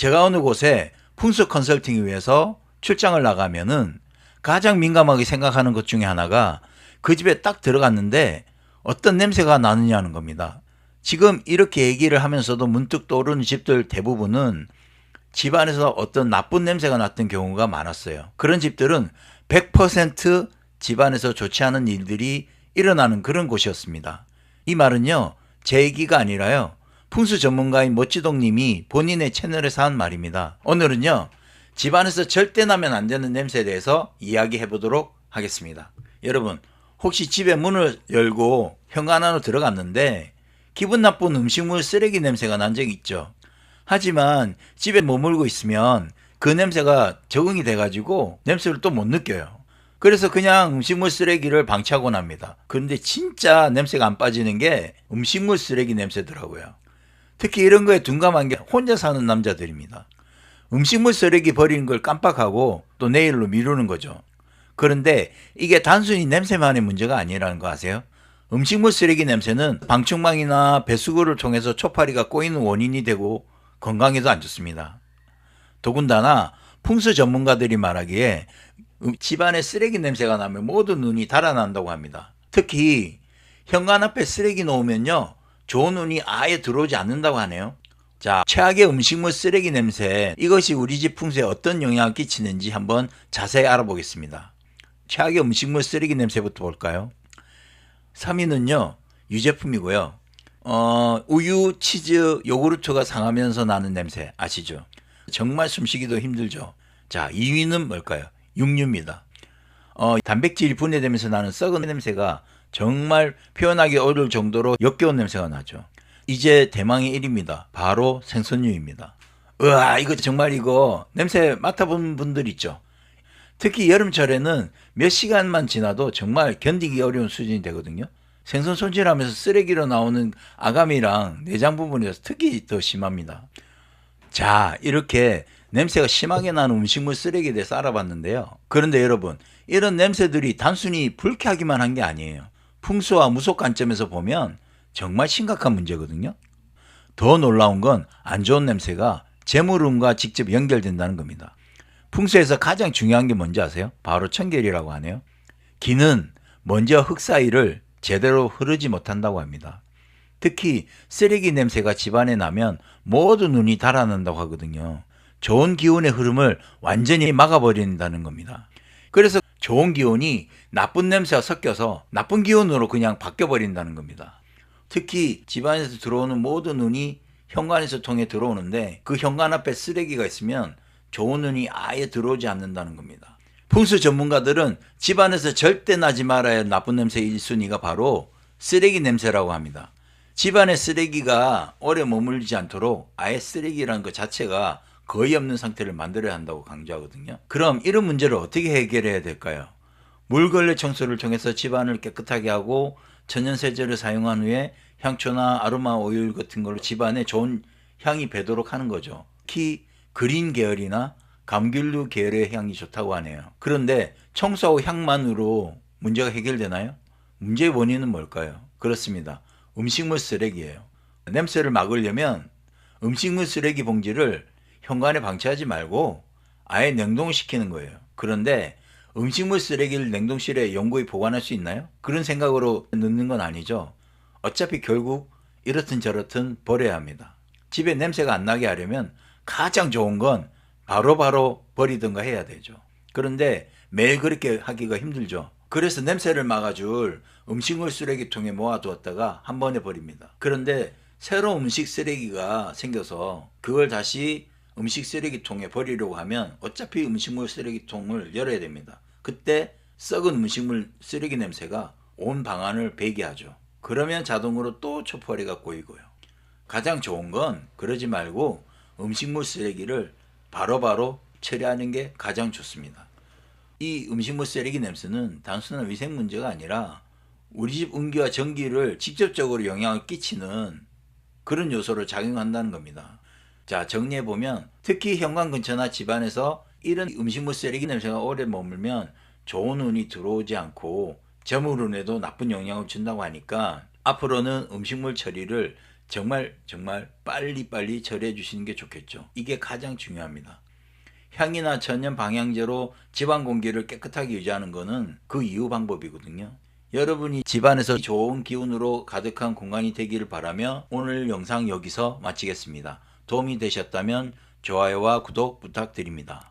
제가 어느 곳에 풍수 컨설팅을 위해서 출장을 나가면은 가장 민감하게 생각하는 것 중에 하나가 그 집에 딱 들어갔는데 어떤 냄새가 나느냐는 겁니다. 지금 이렇게 얘기를 하면서도 문득 떠오르는 집들 대부분은 집안에서 어떤 나쁜 냄새가 났던 경우가 많았어요. 그런 집들은 100% 집안에서 좋지 않은 일들이 일어나는 그런 곳이었습니다. 이 말은요, 제 얘기가 아니라요, 풍수 전문가인 멋지동님이 본인의 채널에서 한 말입니다. 오늘은요, 집안에서 절대 나면 안 되는 냄새에 대해서 이야기해 보도록 하겠습니다. 여러분, 혹시 집에 문을 열고 현관 안으로 들어갔는데 기분 나쁜 음식물 쓰레기 냄새가 난 적 있죠? 하지만 집에 머물고 있으면 그 냄새가 적응이 돼가지고 냄새를 또 못 느껴요. 그래서 그냥 음식물 쓰레기를 방치하곤 합니다. 그런데 진짜 냄새가 안 빠지는 게 음식물 쓰레기 냄새더라고요. 특히 이런 거에 둔감한 게 혼자 사는 남자들입니다. 음식물 쓰레기 버리는 걸 깜빡하고 또 내일로 미루는 거죠. 그런데 이게 단순히 냄새만의 문제가 아니라는 거 아세요? 음식물 쓰레기 냄새는 방충망이나 배수구를 통해서 초파리가 꼬이는 원인이 되고 건강에도 안 좋습니다. 더군다나 풍수 전문가들이 말하기에 집안에 쓰레기 냄새가 나면 모두 눈이 달아난다고 합니다. 특히 현관 앞에 쓰레기 놓으면요, 좋은 운이 아예 들어오지 않는다고 하네요. 자, 최악의 음식물 쓰레기 냄새, 이것이 우리 집 풍수에 어떤 영향을 끼치는지 한번 자세히 알아보겠습니다. 최악의 음식물 쓰레기 냄새부터 볼까요? 3위는요, 유제품이고요. 우유, 치즈, 요구르트가 상하면서 나는 냄새 아시죠? 정말 숨쉬기도 힘들죠. 자, 2위는 뭘까요? 육류입니다. 단백질이 분해되면서 나는 썩은 냄새가 정말 표현하기 어려울 정도로 역겨운 냄새가 나죠. 이제 대망의 1위입니다. 바로 생선류입니다. 으아, 이거 정말 이거 냄새 맡아본 분들 있죠? 특히 여름철에는 몇 시간만 지나도 정말 견디기 어려운 수준이 되거든요. 생선 손질하면서 쓰레기로 나오는 아가미랑 내장 부분에서 특히 더 심합니다. 자, 이렇게 냄새가 심하게 나는 음식물 쓰레기에 대해서 알아봤는데요. 그런데 여러분, 이런 냄새들이 단순히 불쾌하기만 한 게 아니에요. 풍수와 무속 관점에서 보면 정말 심각한 문제거든요. 더 놀라운 건 안 좋은 냄새가 재물운과 직접 연결된다는 겁니다. 풍수에서 가장 중요한 게 뭔지 아세요? 바로 청결이라고 하네요. 기는 먼지와 흙 사이를 제대로 흐르지 못한다고 합니다. 특히 쓰레기 냄새가 집안에 나면 모두 눈이 달아난다고 하거든요. 좋은 기운의 흐름을 완전히 막아버린다는 겁니다. 그래서 좋은 기운이 나쁜 냄새와 섞여서 나쁜 기운으로 그냥 바뀌어버린다는 겁니다. 특히 집안에서 들어오는 모든 눈이 현관에서 통해 들어오는데 그 현관 앞에 쓰레기가 있으면 좋은 눈이 아예 들어오지 않는다는 겁니다. 풍수 전문가들은 집안에서 절대 나지 말아야 할 나쁜 냄새 1순위가 바로 쓰레기 냄새라고 합니다. 집안에 쓰레기가 오래 머물지 않도록 아예 쓰레기라는 것 자체가 거의 없는 상태를 만들어야 한다고 강조하거든요. 그럼 이런 문제를 어떻게 해결해야 될까요? 물걸레 청소를 통해서 집안을 깨끗하게 하고 천연세제를 사용한 후에 향초나 아로마 오일 같은 걸로 집안에 좋은 향이 배도록 하는 거죠. 특히 그린 계열이나 감귤류 계열의 향이 좋다고 하네요. 그런데 청소하고 향만으로 문제가 해결되나요? 문제의 원인은 뭘까요? 그렇습니다. 음식물 쓰레기예요. 냄새를 막으려면 음식물 쓰레기 봉지를 현관에 방치하지 말고 아예 냉동시키는 거예요. 그런데 음식물 쓰레기를 냉동실에 영구히 보관할 수 있나요? 그런 생각으로 넣는 건 아니죠. 어차피 결국 이렇든 저렇든 버려야 합니다. 집에 냄새가 안 나게 하려면 가장 좋은 건 바로바로 버리든가 해야 되죠. 그런데 매일 그렇게 하기가 힘들죠. 그래서 냄새를 막아줄 음식물 쓰레기통에 모아두었다가 한 번에 버립니다. 그런데 새로운 음식 쓰레기가 생겨서 그걸 다시 음식 쓰레기통에 버리려고 하면 어차피 음식물 쓰레기통을 열어야 됩니다. 그때 썩은 음식물 쓰레기 냄새가 온 방안을 배게 하죠. 그러면 자동으로 또 초파리가 꼬이고요. 가장 좋은 건 그러지 말고 음식물 쓰레기를 바로바로 처리하는 게 가장 좋습니다. 이 음식물 쓰레기 냄새는 단순한 위생 문제가 아니라 우리 집 운기와 전기를 직접적으로 영향을 끼치는 그런 요소를 작용한다는 겁니다. 자, 정리해보면 특히 현관 근처나 집안에서 이런 음식물 쓰레기 냄새가 오래 머물면 좋은 운이 들어오지 않고 재물운에도 나쁜 영향을 준다고 하니까 앞으로는 음식물 처리를 정말 빨리빨리 처리해 주시는 게 좋겠죠. 이게 가장 중요합니다. 향이나 천연 방향제로 집안 공기를 깨끗하게 유지하는 것은 그 이후 방법이거든요. 여러분이 집안에서 좋은 기운으로 가득한 공간이 되기를 바라며 오늘 영상 여기서 마치겠습니다. 도움이 되셨다면 좋아요와 구독 부탁드립니다.